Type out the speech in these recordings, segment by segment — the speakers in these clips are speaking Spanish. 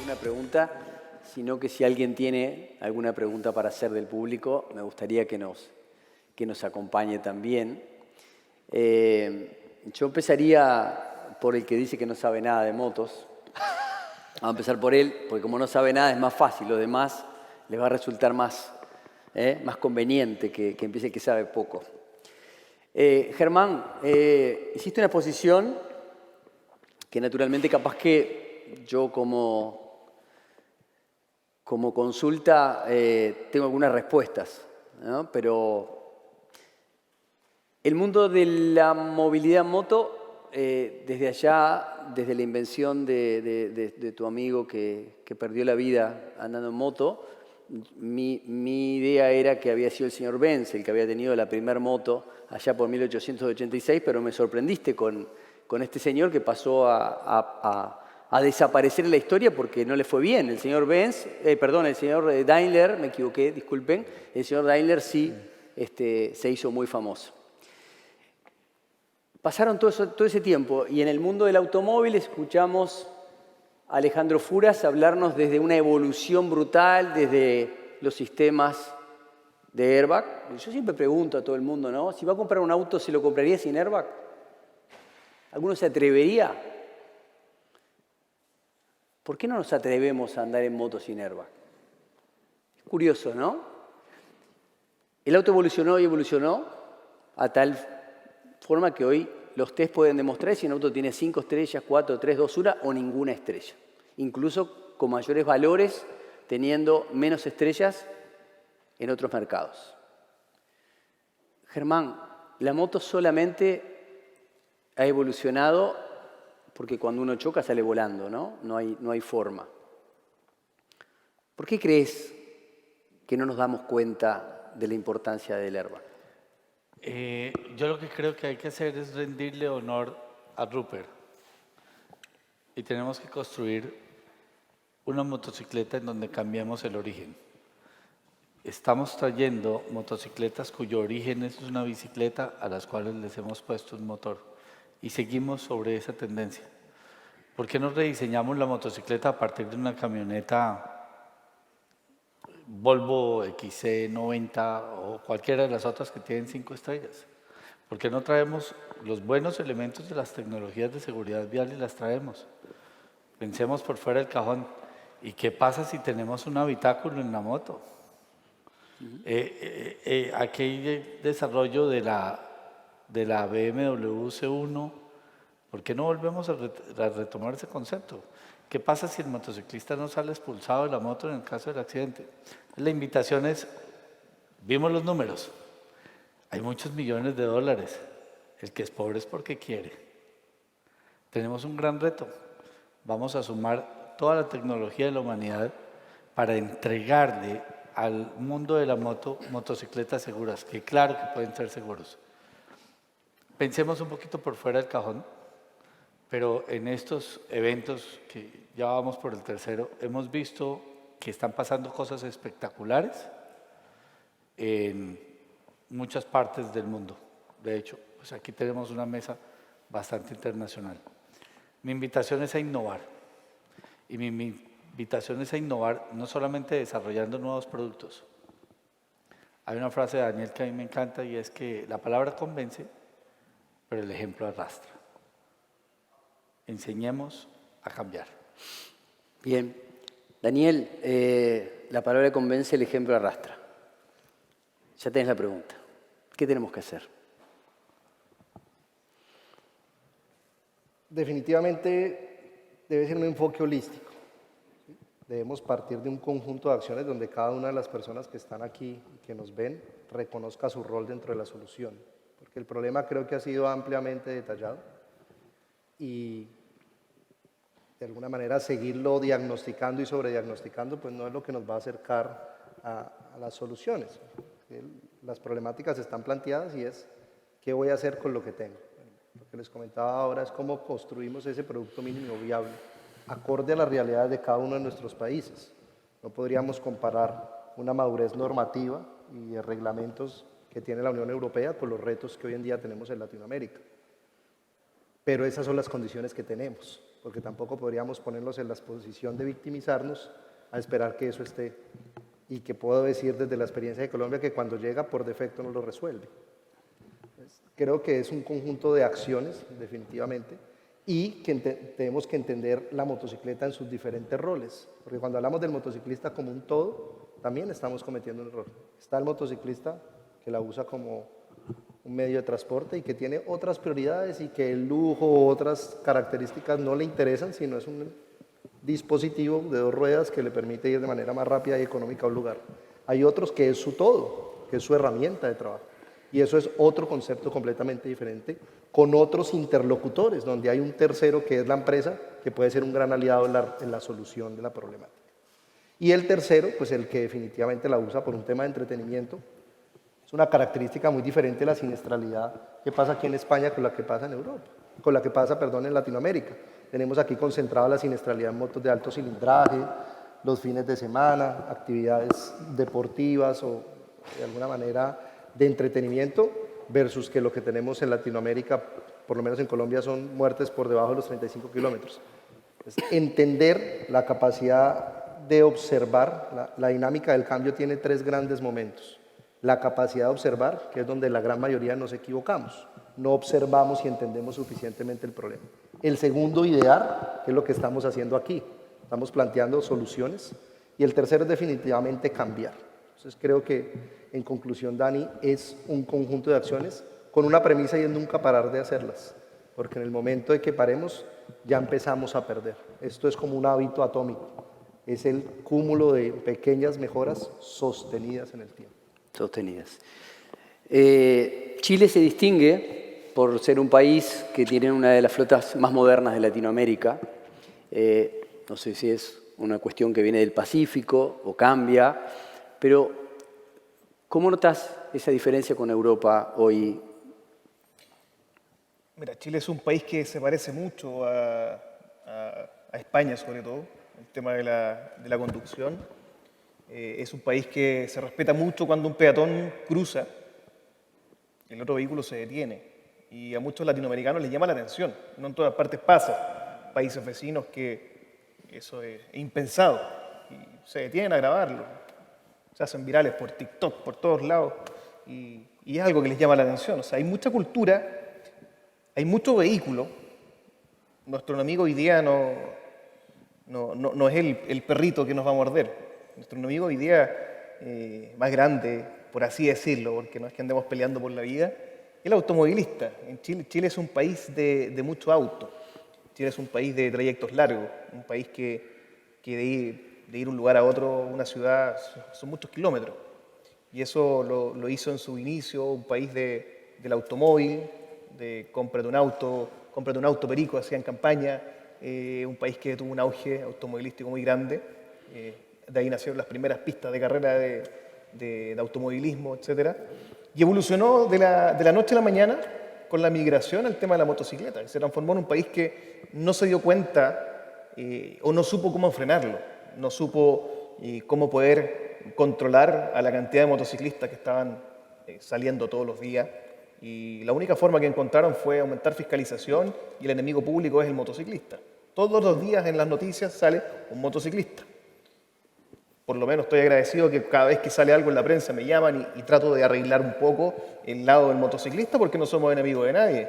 ninguna pregunta, sino que si alguien tiene alguna pregunta para hacer del público, me gustaría que nos acompañe también. Yo empezaría por el que dice que no sabe nada de motos. Vamos a empezar por él, porque como no sabe nada es más fácil, los demás les va a resultar más conveniente que empiece el que sabe poco. Germán, hiciste una exposición que naturalmente capaz que yo como consulta tengo algunas respuestas, ¿no? Pero el mundo de la movilidad en moto, desde allá, desde la invención de tu amigo que perdió la vida andando en moto, mi idea era que había sido el señor Benz el que había tenido la primera moto allá por 1886, pero me sorprendiste con este señor que pasó a desaparecer en la historia porque no le fue bien. El señor el señor Daimler, me equivoqué, disculpen, el señor Daimler sí se hizo muy famoso. Pasaron todo ese tiempo y en el mundo del automóvil escuchamos a Alejandro Furas hablarnos desde una evolución brutal, desde los sistemas de airbag. Yo siempre pregunto a todo el mundo, ¿no? Si va a comprar un auto, ¿se lo compraría sin airbag? ¿Alguno se atrevería? ¿Por qué no nos atrevemos a andar en moto sin airbag? Es curioso, ¿no? El auto evolucionó y evolucionó a tal forma que hoy los test pueden demostrar si un auto tiene 5 estrellas, 4, 3, 2, 1 o ninguna estrella. Incluso con mayores valores, teniendo menos estrellas en otros mercados. Germán, la moto solamente ha evolucionado porque cuando uno choca sale volando, ¿no? No hay forma. ¿Por qué crees que no nos damos cuenta de la importancia del airbag? Yo lo que creo que hay que hacer es rendirle honor a Rupert. Y tenemos que construir una motocicleta en donde cambiemos el origen. Estamos trayendo motocicletas cuyo origen es una bicicleta a las cuales les hemos puesto un motor. Y seguimos sobre esa tendencia. ¿Por qué no rediseñamos la motocicleta a partir de una camioneta Volvo XC90 o cualquiera de las otras que tienen 5 estrellas? ¿Por qué no traemos los buenos elementos de las tecnologías de seguridad vial y las traemos? Pensemos por fuera del cajón. ¿Y qué pasa si tenemos un habitáculo en la moto? Aquel desarrollo de la BMW C1, ¿por qué no volvemos a retomar ese concepto? ¿Qué pasa si el motociclista no sale expulsado de la moto en el caso del accidente? La invitación es, vimos los números, hay muchos millones de dólares, el que es pobre es porque quiere. Tenemos un gran reto, vamos a sumar toda la tecnología de la humanidad para entregarle al mundo de la moto motocicletas seguras, que claro que pueden ser seguros. Pensemos un poquito por fuera del cajón, pero en estos eventos, que ya vamos por el tercero, hemos visto que están pasando cosas espectaculares en muchas partes del mundo. De hecho, pues aquí tenemos una mesa bastante internacional. Mi invitación es a innovar. Y mi invitación es a innovar no solamente desarrollando nuevos productos. Hay una frase de Daniel que a mí me encanta y es que la palabra convence, pero el ejemplo arrastra. Enseñemos a cambiar. Bien. Daniel, la palabra convence, el ejemplo arrastra. Ya tenés la pregunta. ¿Qué tenemos que hacer? Definitivamente debe ser un enfoque holístico. Debemos partir de un conjunto de acciones donde cada una de las personas que están aquí y que nos ven reconozca su rol dentro de la solución. Porque el problema creo que ha sido ampliamente detallado y de alguna manera seguirlo diagnosticando y sobrediagnosticando pues no es lo que nos va a acercar a las soluciones. Las problemáticas están planteadas y es ¿qué voy a hacer con lo que tengo? Lo que les comentaba ahora es cómo construimos ese producto mínimo viable acorde a las realidades de cada uno de nuestros países. No podríamos comparar una madurez normativa y de reglamentos que tiene la Unión Europea con los retos que hoy en día tenemos en Latinoamérica. Pero esas son las condiciones que tenemos. porque tampoco podríamos ponernos en la posición de victimizarnos a esperar que eso esté. Y que puedo decir desde la experiencia de Colombia que cuando llega por defecto no lo resuelve. Creo que es un conjunto de acciones, definitivamente, y que tenemos que entender la motocicleta en sus diferentes roles, porque cuando hablamos del motociclista como un todo, también estamos cometiendo un error. Está el motociclista que la usa como un medio de transporte y que tiene otras prioridades y que el lujo o otras características no le interesan, sino es un dispositivo de 2 ruedas que le permite ir de manera más rápida y económica a un lugar. Hay otros que es su todo, que es su herramienta de trabajo. Y eso es otro concepto completamente diferente, con otros interlocutores, donde hay un tercero que es la empresa, que puede ser un gran aliado en la solución de la problemática. Y el tercero, pues el que definitivamente la usa por un tema de entretenimiento, es una característica muy diferente de la siniestralidad que pasa aquí en España con la que pasa en Europa, con la que pasa, perdón, en Latinoamérica. Tenemos aquí concentrada la siniestralidad en motos de alto cilindraje, los fines de semana, actividades deportivas o de alguna manera de entretenimiento, versus que lo que tenemos en Latinoamérica, por lo menos en Colombia, son muertes por debajo de los 35 kilómetros. Entender la capacidad de observar, la dinámica del cambio tiene 3 grandes momentos. La capacidad de observar, que es donde la gran mayoría nos equivocamos. No observamos y entendemos suficientemente el problema. El segundo, idear, que es lo que estamos haciendo aquí. Estamos planteando soluciones. Y el tercero es definitivamente cambiar. Entonces creo que, en conclusión, Dani, es un conjunto de acciones con una premisa y es nunca parar de hacerlas. Porque en el momento de que paremos, ya empezamos a perder. Esto es como un hábito atómico. Es el cúmulo de pequeñas mejoras sostenidas en el tiempo. Sostenidas. Chile se distingue por ser un país que tiene una de las flotas más modernas de Latinoamérica. No sé si es una cuestión que viene del Pacífico o cambia, pero ¿cómo notas esa diferencia con Europa hoy? Mira, Chile es un país que se parece mucho a España, sobre todo, el tema de la conducción. Es un país que se respeta mucho cuando un peatón cruza, el otro vehículo se detiene. Y a muchos latinoamericanos les llama la atención. No en todas partes pasa. Países vecinos que eso es impensado. Y se detienen a grabarlo. Se hacen virales por TikTok, por todos lados. Y es algo que les llama la atención. O sea, hay mucha cultura, hay mucho vehículo. Nuestro enemigo hoy día no es el perrito que nos va a morder. Nuestro enemigo hoy día más grande, por así decirlo, porque no es que andemos peleando por la vida, el automovilista. En Chile es un país de mucho auto. Chile es un país de trayectos largos, un país que de ir de un lugar a otro, una ciudad, son muchos kilómetros. Y eso lo hizo en su inicio un país del automóvil, de cómprate un auto perico, hacían campaña, un país que tuvo un auge automovilístico muy grande. De ahí nacieron las primeras pistas de carrera de automovilismo, etc. Y evolucionó de la noche a la mañana con la migración al tema de la motocicleta, que se transformó en un país que no se dio cuenta o no supo cómo frenarlo, no supo cómo poder controlar a la cantidad de motociclistas que estaban saliendo todos los días. Y la única forma que encontraron fue aumentar fiscalización y el enemigo público es el motociclista. Todos los días en las noticias sale un motociclista. Por lo menos estoy agradecido que cada vez que sale algo en la prensa me llaman y trato de arreglar un poco el lado del motociclista porque no somos enemigos de nadie.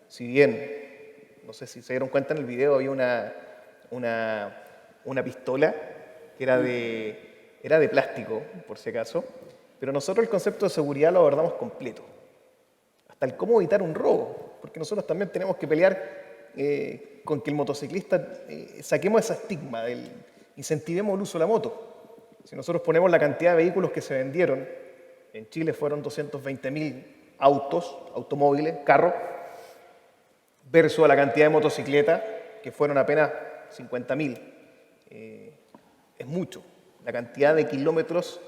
Si bien, no sé si se dieron cuenta en el video, había una pistola que era de plástico, por si acaso, pero nosotros el concepto de seguridad lo abordamos completo. Hasta el cómo evitar un robo, porque nosotros también tenemos que pelear con que el motociclista, saquemos ese estigma, incentivemos el uso de la moto. Si nosotros ponemos la cantidad de vehículos que se vendieron, en Chile fueron 220.000 automóviles, carros, versus la cantidad de motocicletas, que fueron apenas 50.000. Es mucho. La cantidad de kilómetros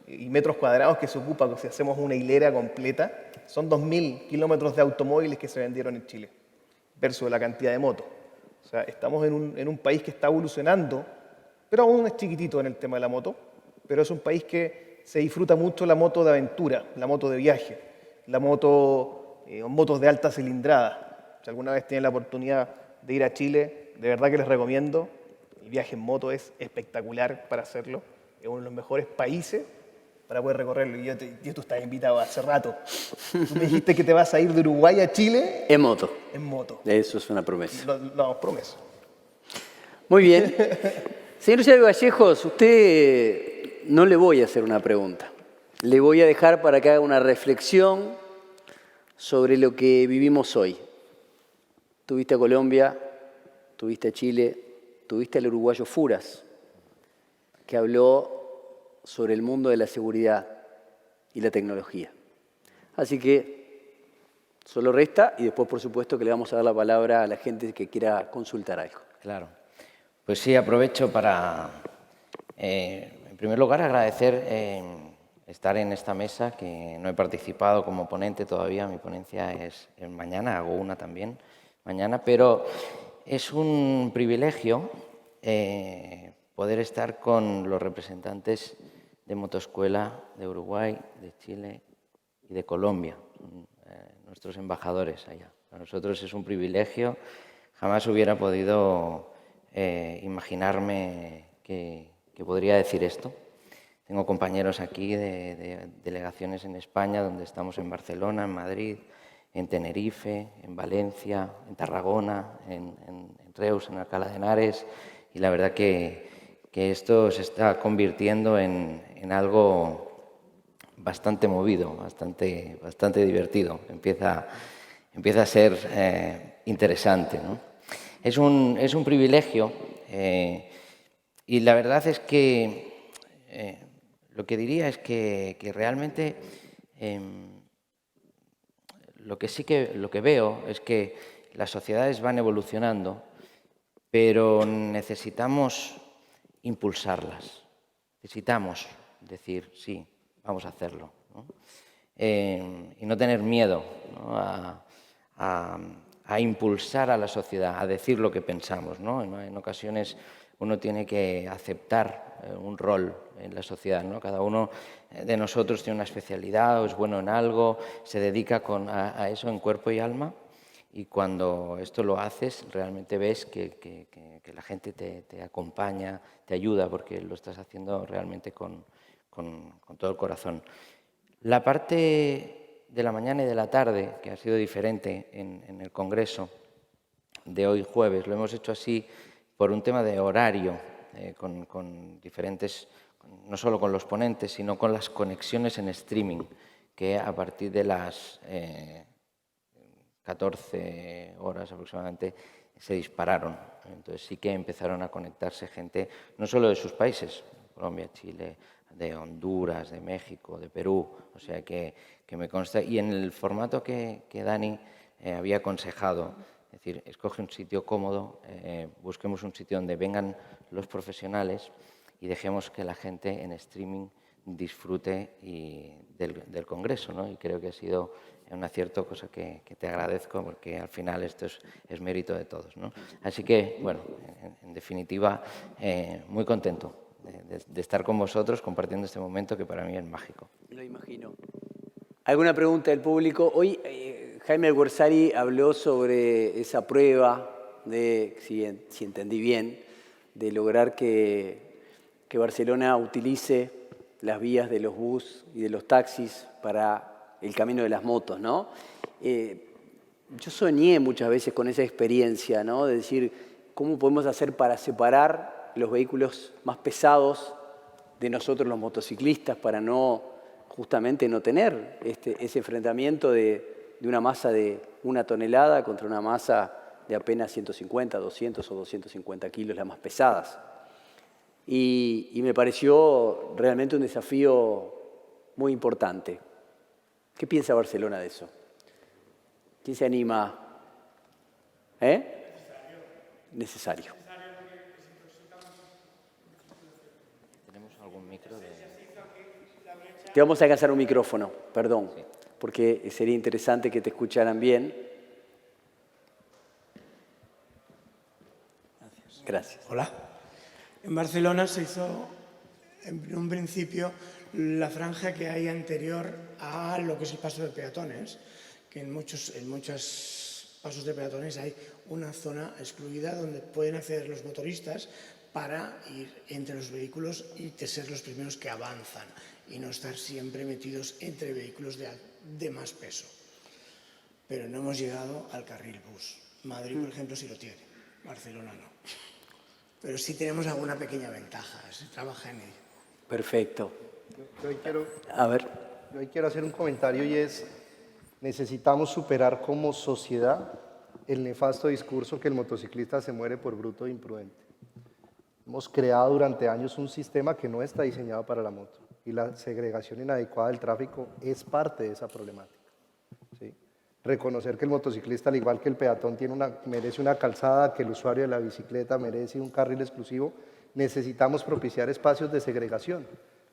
y metros cuadrados que se ocupa, si hacemos una hilera completa, son 2.000 kilómetros de automóviles que se vendieron en Chile, versus la cantidad de motos. O sea, estamos en un país que está evolucionando, pero aún es chiquitito en el tema de la moto, pero es un país que se disfruta mucho la moto de aventura, la moto de viaje, motos de alta cilindrada. Si alguna vez tienen la oportunidad de ir a Chile, de verdad que les recomiendo. El viaje en moto es espectacular para hacerlo. Es uno de los mejores países para poder recorrerlo. Y tú estás invitado hace rato. Tú me dijiste que te vas a ir de Uruguay a Chile En moto. en moto. Eso es una promesa. Lo prometo. Muy bien. Señor Xavi Vallejos, usted no le voy a hacer una pregunta. Le voy a dejar para que haga una reflexión sobre lo que vivimos hoy. Tuviste a Colombia, tuviste a Chile, tuviste al uruguayo Furas, que habló sobre el mundo de la seguridad y la tecnología. Así que solo resta, y después, por supuesto, que le vamos a dar la palabra a la gente que quiera consultar algo. Claro. Pues sí, aprovecho para, en primer lugar, agradecer estar en esta mesa, que no he participado como ponente todavía. Mi ponencia es mañana, hago una también mañana, pero es un privilegio poder estar con los representantes de Motoescuela de Uruguay, de Chile y de Colombia, nuestros embajadores allá. Para nosotros es un privilegio. Jamás hubiera podido imaginarme que podría decir esto. Tengo compañeros aquí de delegaciones en España, donde estamos en Barcelona, en Madrid, en Tenerife, en Valencia, en Tarragona, en Reus, en Alcalá de Henares, y la verdad que esto se está convirtiendo en algo bastante movido, bastante divertido. Empieza a ser interesante, ¿no? Es un privilegio y la verdad es que lo que diría es que realmente lo que veo es que las sociedades van evolucionando, pero necesitamos impulsarlas. Necesitamos decir, sí, vamos a hacerlo, ¿no? Y no tener miedo, ¿no? a impulsar a la sociedad, a decir lo que pensamos, ¿no? En ocasiones uno tiene que aceptar un rol en la sociedad, ¿no? Cada uno de nosotros tiene una especialidad o es bueno en algo, se dedica a eso en cuerpo y alma, y cuando esto lo haces realmente ves que la gente te acompaña, te ayuda, porque lo estás haciendo realmente con todo el corazón. La parte de la mañana y de la tarde, que ha sido diferente en el Congreso de hoy jueves, lo hemos hecho así por un tema de horario, con diferentes, no solo con los ponentes, sino con las conexiones en streaming, que a partir de las 14 horas aproximadamente se dispararon. Entonces sí que empezaron a conectarse gente, no solo de sus países, Colombia, Chile, de Honduras, de México, de Perú, o sea que me consta. Y en el formato que Dani había aconsejado, es decir, escoge un sitio cómodo, busquemos un sitio donde vengan los profesionales y dejemos que la gente en streaming disfrute del Congreso, ¿no? Y creo que ha sido un acierto, cosa que te agradezco, porque al final esto es mérito de todos, ¿no? Así que, bueno, en definitiva, muy contento de estar con vosotros compartiendo este momento que para mí es mágico. Lo imagino. ¿Alguna pregunta del público? Hoy Jaime Alguerzari habló sobre esa prueba de, si entendí bien, de lograr que Barcelona utilice las vías de los bus y de los taxis para el camino de las motos, ¿no? Yo soñé muchas veces con esa experiencia, ¿no? De decir, ¿cómo podemos hacer para separar los vehículos más pesados de nosotros los motociclistas para justamente no tener ese enfrentamiento de una masa de 1 tonelada contra una masa de apenas 150, 200 o 250 kilos, las más pesadas? Y me pareció realmente un desafío muy importante. ¿Qué piensa Barcelona de eso? ¿Quién se anima? Necesario. ¿Tenemos algún micro? Te vamos a alcanzar un micrófono, perdón, porque sería interesante que te escucharan bien. Gracias. Hola. En Barcelona se hizo, en un principio, la franja que hay anterior a lo que es el paso de peatones, que en muchas pasos de peatones hay una zona excluida donde pueden acceder los motoristas para ir entre los vehículos y ser los primeros que avanzan y no estar siempre metidos entre vehículos de más peso. Pero no hemos llegado al carril bus. Madrid, por ejemplo, sí lo tiene, Barcelona no. Pero sí tenemos alguna pequeña ventaja, se trabaja en ello. Perfecto. Yo hoy quiero, A ver, yo hoy quiero hacer un comentario y es, necesitamos superar como sociedad el nefasto discurso que el motociclista se muere por bruto e imprudente. Hemos creado durante años un sistema que no está diseñado para la moto y la segregación inadecuada del tráfico es parte de esa problemática. ¿Sí? Reconocer que el motociclista, al igual que el peatón, merece una calzada, que el usuario de la bicicleta merece un carril exclusivo, necesitamos propiciar espacios de segregación.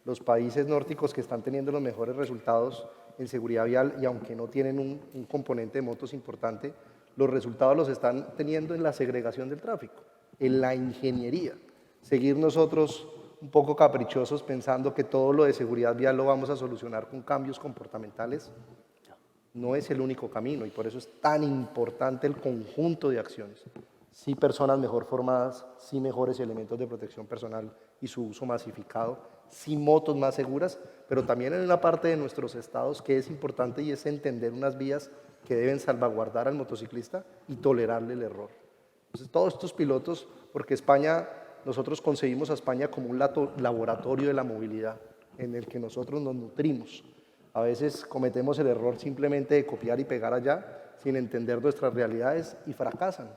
Los países nórdicos que están teniendo los mejores resultados en seguridad vial, y aunque no tienen un componente de motos importante, los resultados los están teniendo en la segregación del tráfico, en la ingeniería. Seguir nosotros un poco caprichosos pensando que todo lo de seguridad vial lo vamos a solucionar con cambios comportamentales, no es el único camino y por eso es tan importante el conjunto de acciones. Sí, personas mejor formadas, sí, mejores elementos de protección personal y su uso masificado, sí, motos más seguras, pero también en una parte de nuestros estados que es importante y es entender unas vías que deben salvaguardar al motociclista y tolerarle el error. Entonces, todos estos pilotos, porque España, nosotros concebimos a España como un laboratorio de la movilidad en el que nosotros nos nutrimos. A veces cometemos el error simplemente de copiar y pegar allá sin entender nuestras realidades y fracasan,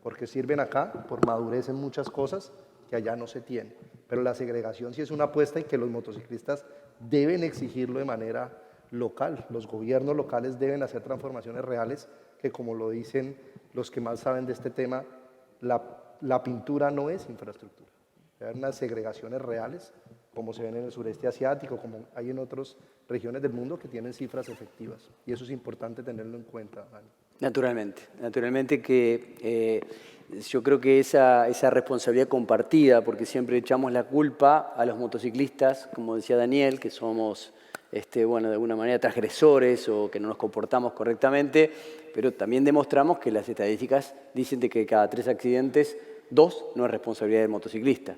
porque sirven acá por madurez en muchas cosas que allá no se tienen. Pero la segregación sí es una apuesta y que los motociclistas deben exigirlo de manera local. Los gobiernos locales deben hacer transformaciones reales que, como lo dicen los que más saben de este tema, la pintura no es infraestructura. Hay unas segregaciones reales, como se ven en el sureste asiático, como hay en otras regiones del mundo que tienen cifras efectivas. Y eso es importante tenerlo en cuenta, Dani. Naturalmente que yo creo que esa responsabilidad compartida, porque siempre echamos la culpa a los motociclistas, como decía Daniel, que somos, bueno, de alguna manera transgresores o que no nos comportamos correctamente, pero también demostramos que las estadísticas dicen de que cada 3 accidentes, 2 no es responsabilidad del motociclista.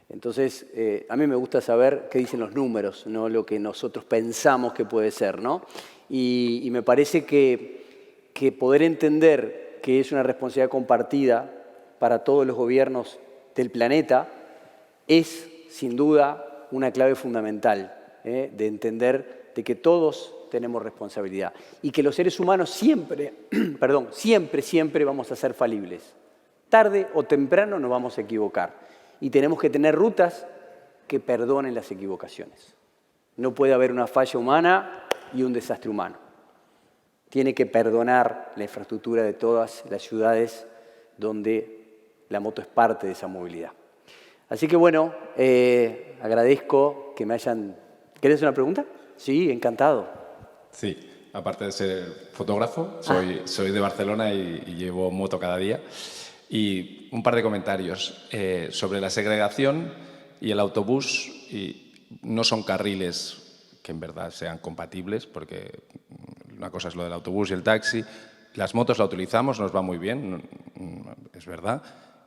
Entonces, a mí me gusta saber qué dicen los números, no lo que nosotros pensamos que puede ser, ¿no? Y me parece que poder entender que es una responsabilidad compartida para todos los gobiernos del planeta es, sin duda, una clave fundamental de entender de que todos tenemos responsabilidad y que los seres humanos siempre, siempre vamos a ser falibles. Tarde o temprano nos vamos a equivocar y tenemos que tener rutas que perdonen las equivocaciones. No puede haber una falla humana y un desastre humano. Tiene que perdonar la infraestructura de todas las ciudades donde la moto es parte de esa movilidad. Así que bueno, agradezco que me hayan... ¿Querés una pregunta? Sí, encantado. Sí, aparte de ser fotógrafo, soy de Barcelona y llevo moto cada día. Y un par de comentarios sobre la segregación y el autobús. Y no son carriles que en verdad sean compatibles, porque una cosa es lo del autobús y el taxi. Las motos la utilizamos, nos va muy bien, es verdad.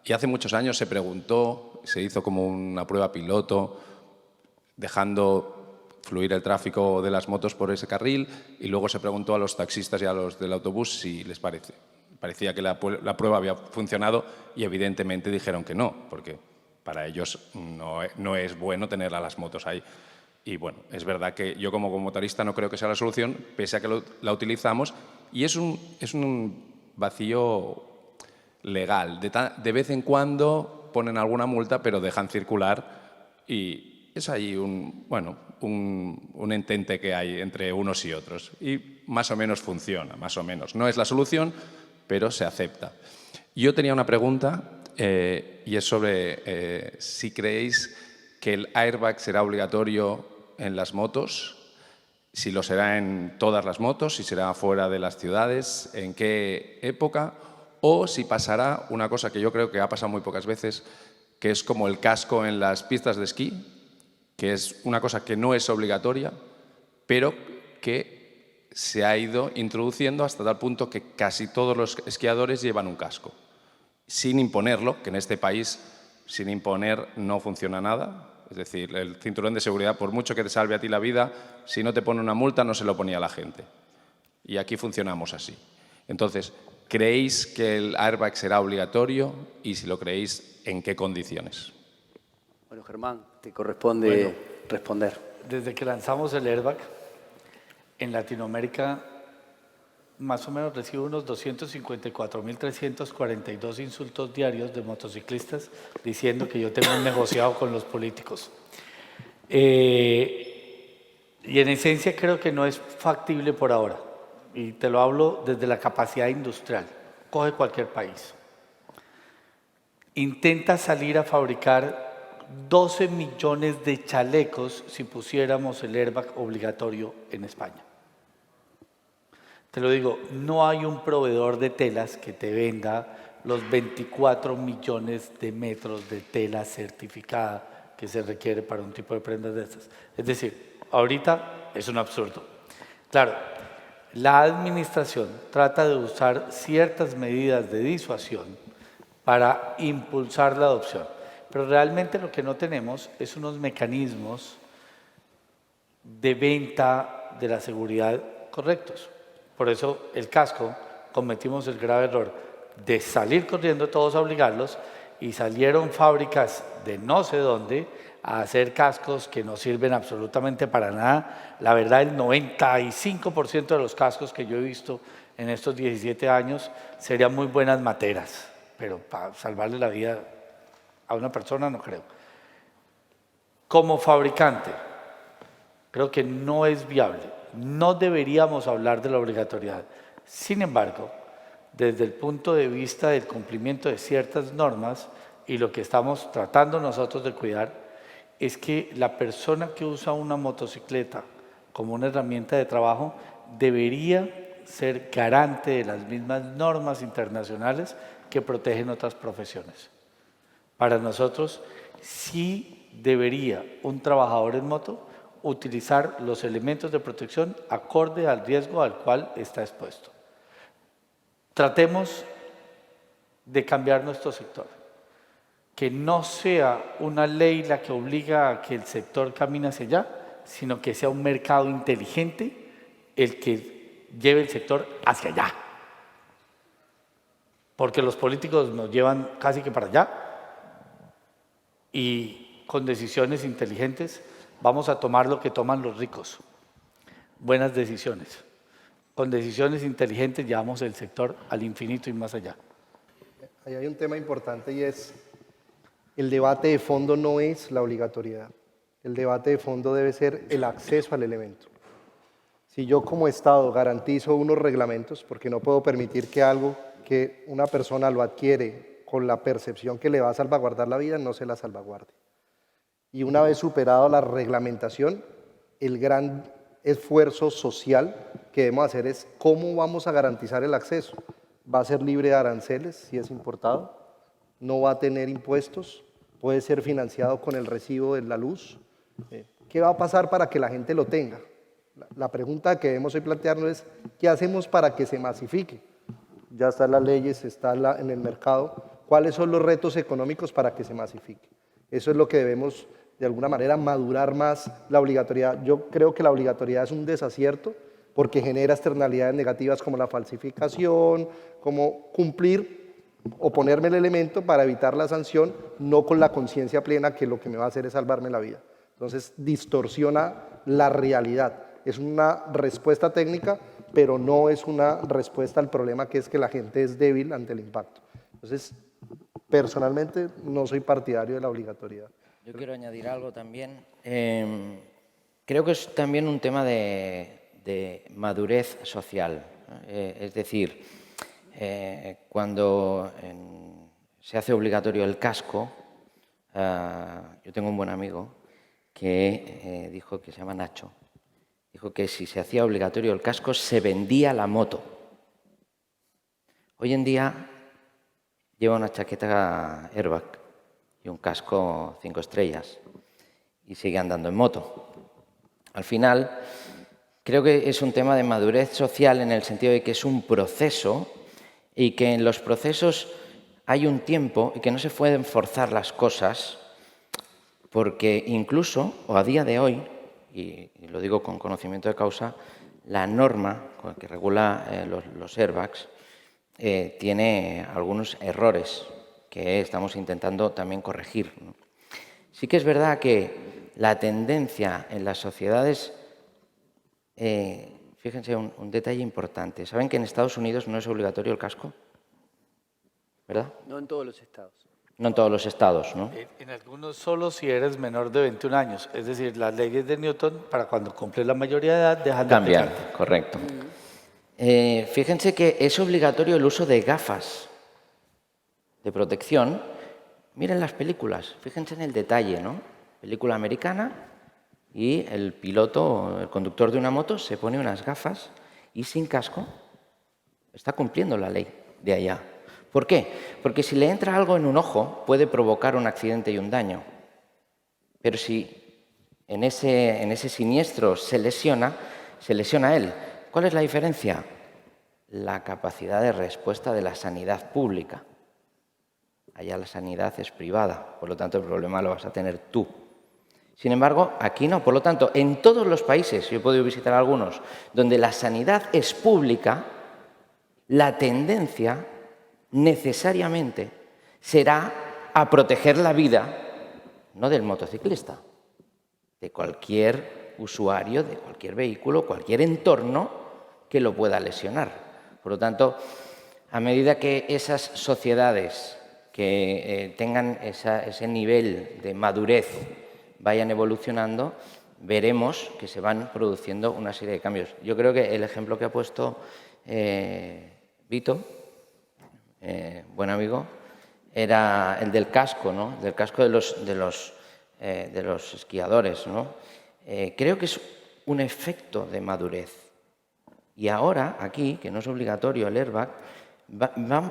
Y hace muchos años se preguntó, se hizo como una prueba piloto, dejando fluir el tráfico de las motos por ese carril, y luego se preguntó a los taxistas y a los del autobús si les parecía que la prueba había funcionado, y evidentemente dijeron que no, porque para ellos no es bueno tener a las motos ahí. Y bueno, es verdad que yo como motorista no creo que sea la solución, pese a que la utilizamos, y es un vacío legal. De vez en cuando ponen alguna multa, pero dejan circular, y es ahí un entente que hay entre unos y otros. Y más o menos funciona, más o menos. No es la solución, pero se acepta. Yo tenía una pregunta, y es sobre si creéis que el airbag será obligatorio en las motos, si lo será en todas las motos, si será fuera de las ciudades, en qué época, o si pasará una cosa que yo creo que ha pasado muy pocas veces, que es como el casco en las pistas de esquí, que es una cosa que no es obligatoria, pero que se ha ido introduciendo hasta tal punto que casi todos los esquiadores llevan un casco, sin imponerlo, que en este país sin imponer no funciona nada. Es decir, el cinturón de seguridad, por mucho que te salve a ti la vida, si no te pone una multa no se lo ponía a la gente. Y aquí funcionamos así. Entonces, ¿creéis que el airbag será obligatorio? Y si lo creéis, ¿en qué condiciones? Bueno, Germán, te corresponde responder. Desde que lanzamos el airbag, en Latinoamérica más o menos recibo unos 254.342 insultos diarios de motociclistas diciendo que yo tengo un negociado con los políticos. Y en esencia creo que no es factible por ahora. Y te lo hablo desde la capacidad industrial. Coge cualquier país. Intenta salir a fabricar 12 millones de chalecos si pusiéramos el airbag obligatorio en España. Te lo digo, no hay un proveedor de telas que te venda los 24 millones de metros de tela certificada que se requiere para un tipo de prendas de estas. Es decir, ahorita es un absurdo. Claro, la administración trata de usar ciertas medidas de disuasión para impulsar la adopción, pero realmente lo que no tenemos es unos mecanismos de venta de la seguridad correctos. Por eso el casco cometimos el grave error de salir corriendo todos a obligarlos y salieron fábricas de no sé dónde a hacer cascos que no sirven absolutamente para nada. La verdad, el 95% de los cascos que yo he visto en estos 17 años serían muy buenas materas, pero para salvarle la vida a una persona no creo. Como fabricante, creo que no es viable. No deberíamos hablar de la obligatoriedad. Sin embargo, desde el punto de vista del cumplimiento de ciertas normas y lo que estamos tratando nosotros de cuidar es que la persona que usa una motocicleta como una herramienta de trabajo debería ser garante de las mismas normas internacionales que protegen otras profesiones. Para nosotros, sí debería un trabajador en moto utilizar los elementos de protección acorde al riesgo al cual está expuesto. Tratemos de cambiar nuestro sector, que no sea una ley la que obliga a que el sector camine hacia allá, sino que sea un mercado inteligente el que lleve el sector hacia allá. Porque los políticos nos llevan casi que para allá y con decisiones inteligentes vamos a tomar lo que toman los ricos, buenas decisiones. Con decisiones inteligentes llevamos el sector al infinito y más allá. Ahí hay un tema importante y es, el debate de fondo no es la obligatoriedad. El debate de fondo debe ser el acceso al elemento. Si yo como Estado garantizo unos reglamentos, porque no puedo permitir que algo que una persona lo adquiere con la percepción que le va a salvaguardar la vida, no se la salvaguarde. Y una vez superado la reglamentación, el gran esfuerzo social que debemos hacer es cómo vamos a garantizar el acceso. ¿Va a ser libre de aranceles si es importado? ¿No va a tener impuestos? ¿Puede ser financiado con el recibo de la luz? ¿Qué va a pasar para que la gente lo tenga? La pregunta que debemos hoy plantearnos es ¿qué hacemos para que se masifique? Ya están las leyes, está en el mercado. ¿Cuáles son los retos económicos para que se masifique? Eso es lo que debemos de alguna manera madurar más la obligatoriedad. Yo creo que la obligatoriedad es un desacierto porque genera externalidades negativas como la falsificación, como cumplir o ponerme el elemento para evitar la sanción, no con la conciencia plena que lo que me va a hacer es salvarme la vida. Entonces distorsiona la realidad. Es una respuesta técnica, pero no es una respuesta al problema que es que la gente es débil ante el impacto. Entonces, personalmente no soy partidario de la obligatoriedad. Yo quiero añadir algo también. Creo que es también un tema de madurez social. Es decir, cuando se hace obligatorio el casco, yo tengo un buen amigo que dijo, que se llama Nacho, dijo que si se hacía obligatorio el casco se vendía la moto. Hoy en día lleva una chaqueta airbag y un casco 5 estrellas y sigue andando en moto. Al final, Creo que es un tema de madurez social en el sentido de que es un proceso y que en los procesos hay un tiempo y que no se pueden forzar las cosas porque incluso, o a día de hoy, y lo digo con conocimiento de causa, la norma que regula los airbags tiene algunos errores que estamos intentando también corregir, ¿no? Sí que es verdad que la tendencia en las sociedades, fíjense un detalle importante, ¿saben que en Estados Unidos no es obligatorio el casco? ¿Verdad? No en todos los estados. No en todos los estados, ¿no? En algunos solo si eres menor de 21 años. Es decir, las leyes de Newton, para cuando cumples la mayoría de edad, dejan de Cambian, aplicar. correcto. Fíjense que es obligatorio el uso de gafas de protección. Miren las películas, fíjense en el detalle, ¿no? Película americana y el piloto, el conductor de una moto, se pone unas gafas y sin casco está cumpliendo la ley de allá. ¿Por qué? Porque si le entra algo en un ojo puede provocar un accidente y un daño. Pero si en ese siniestro se lesiona él. ¿Cuál es la diferencia? La capacidad de respuesta de la sanidad pública. Allá la sanidad es privada, por lo tanto el problema lo vas a tener tú. Sin embargo, aquí no. Por lo tanto, en todos los países, yo he podido visitar algunos, donde la sanidad es pública, la tendencia necesariamente será a proteger la vida, no del motociclista, de cualquier usuario, de cualquier vehículo, cualquier entorno que lo pueda lesionar. Por lo tanto, a medida que esas sociedades que tengan ese nivel de madurez vayan evolucionando, veremos que se van produciendo una serie de cambios. Yo creo que el ejemplo que ha puesto Vito, buen amigo, era el del casco, ¿no? Del casco de los esquiadores, ¿no? Creo que es un efecto de madurez. Y ahora, aquí, que no es obligatorio el airbag,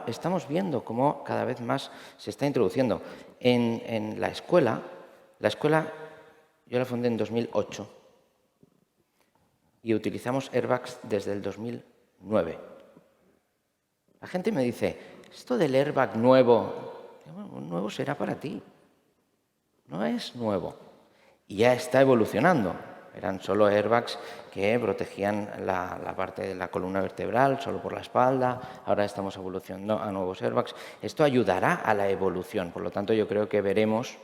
estamos viendo cómo cada vez más se está introduciendo. En la escuela yo la fundé en 2008 y utilizamos airbags desde el 2009. La gente me dice, esto del airbag nuevo, nuevo será para ti. No es nuevo. Y ya está evolucionando. Eran solo airbags que protegían la parte de la columna vertebral, solo por la espalda. Ahora estamos evolucionando a nuevos airbags. Esto ayudará a la evolución. Por lo tanto, yo creo que veremos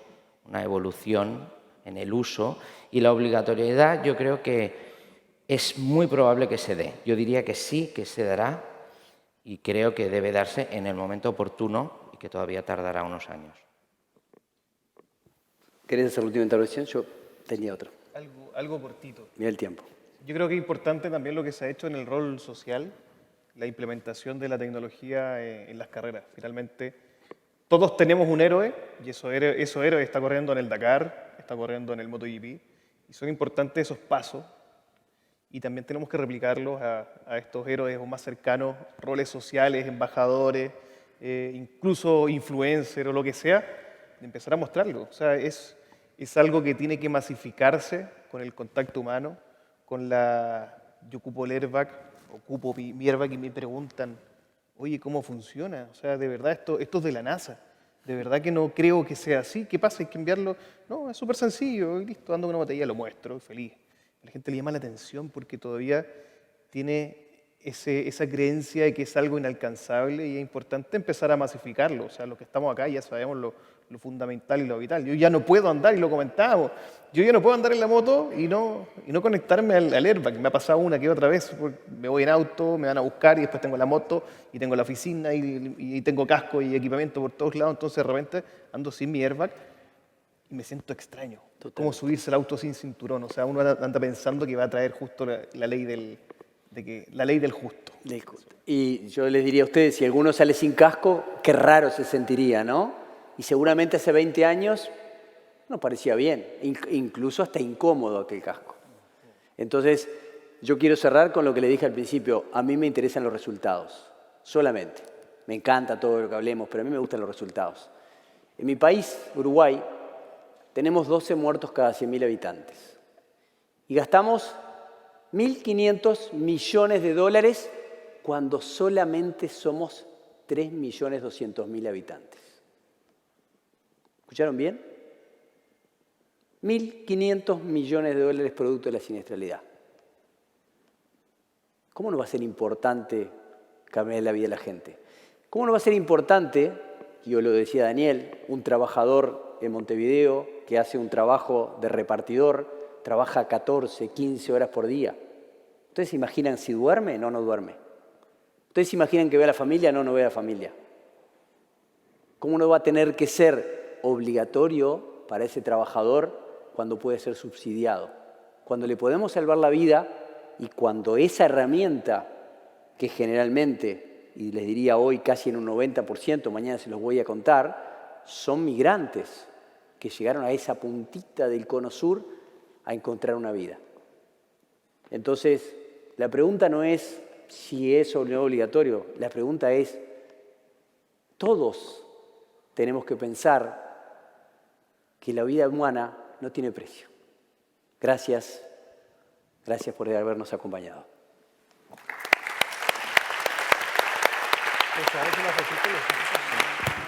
una evolución en el uso. Y la obligatoriedad yo creo que es muy probable que se dé. Yo diría que sí, que se dará. Y creo que debe darse en el momento oportuno y que todavía tardará unos años. ¿Querés hacer la última intervención? Yo tenía otra. Algo cortito. Mira el tiempo. Yo creo que es importante también lo que se ha hecho en el rol social, la implementación de la tecnología en las carreras. Finalmente, todos tenemos un héroe y esos héroes está corriendo en el Dakar, está corriendo en el MotoGP, y son importantes esos pasos. Y también tenemos que replicarlos a estos héroes o más cercanos, roles sociales, embajadores, incluso influencers o lo que sea, de empezar a mostrarlo. O sea, es algo que tiene que masificarse con el contacto humano, yo ocupo el airbag, ocupo mi airbag y me preguntan, oye, ¿cómo funciona? O sea, de verdad, esto es de la NASA. De verdad que no creo que sea así. ¿Qué pasa? Hay que enviarlo. No, es súper sencillo. Y listo, ando con una botella, lo muestro, feliz. A la gente le llama la atención porque todavía tiene esa creencia de que es algo inalcanzable y es importante empezar a masificarlo. O sea, los que estamos acá ya sabemos lo fundamental y lo vital. Yo ya no puedo andar, y lo comentábamos, yo ya no puedo andar en la moto y no conectarme al airbag. Me ha pasado una que otra vez, me voy en auto, me van a buscar y después tengo la moto y tengo la oficina y tengo casco y equipamiento por todos lados, entonces de repente ando sin mi airbag y me siento extraño. Como subirse al auto sin cinturón, o sea, uno anda pensando que va a traer justo la ley del justo. Y yo les diría a ustedes, si alguno sale sin casco, qué raro se sentiría, ¿no? Y seguramente hace 20 años nos parecía bien, incluso hasta incómodo aquel casco. Entonces, yo quiero cerrar con lo que le dije al principio. A mí me interesan los resultados, solamente. Me encanta todo lo que hablemos, pero a mí me gustan los resultados. En mi país, Uruguay, tenemos 12 muertos cada 100.000 habitantes. Y gastamos 1.500 millones de dólares cuando solamente somos 3.200.000 habitantes. ¿Escucharon bien? 1.500 millones de dólares producto de la siniestralidad. ¿Cómo no va a ser importante cambiar la vida de la gente? ¿Cómo no va a ser importante, yo lo decía Daniel, un trabajador en Montevideo que hace un trabajo de repartidor, trabaja 14, 15 horas por día? ¿Ustedes se imaginan si duerme? No, no duerme. ¿Ustedes se imaginan que ve a la familia? No, no ve a la familia. ¿Cómo no va a tener que ser obligatorio para ese trabajador cuando puede ser subsidiado? Cuando le podemos salvar la vida y cuando esa herramienta que generalmente, y les diría hoy casi en un 90%, mañana se los voy a contar, son migrantes que llegaron a esa puntita del cono sur a encontrar una vida. Entonces, la pregunta no es si es o no obligatorio, la pregunta es, todos tenemos que pensar que la vida humana no tiene precio. Gracias por habernos acompañado. Pues, ¿sabes una cosita?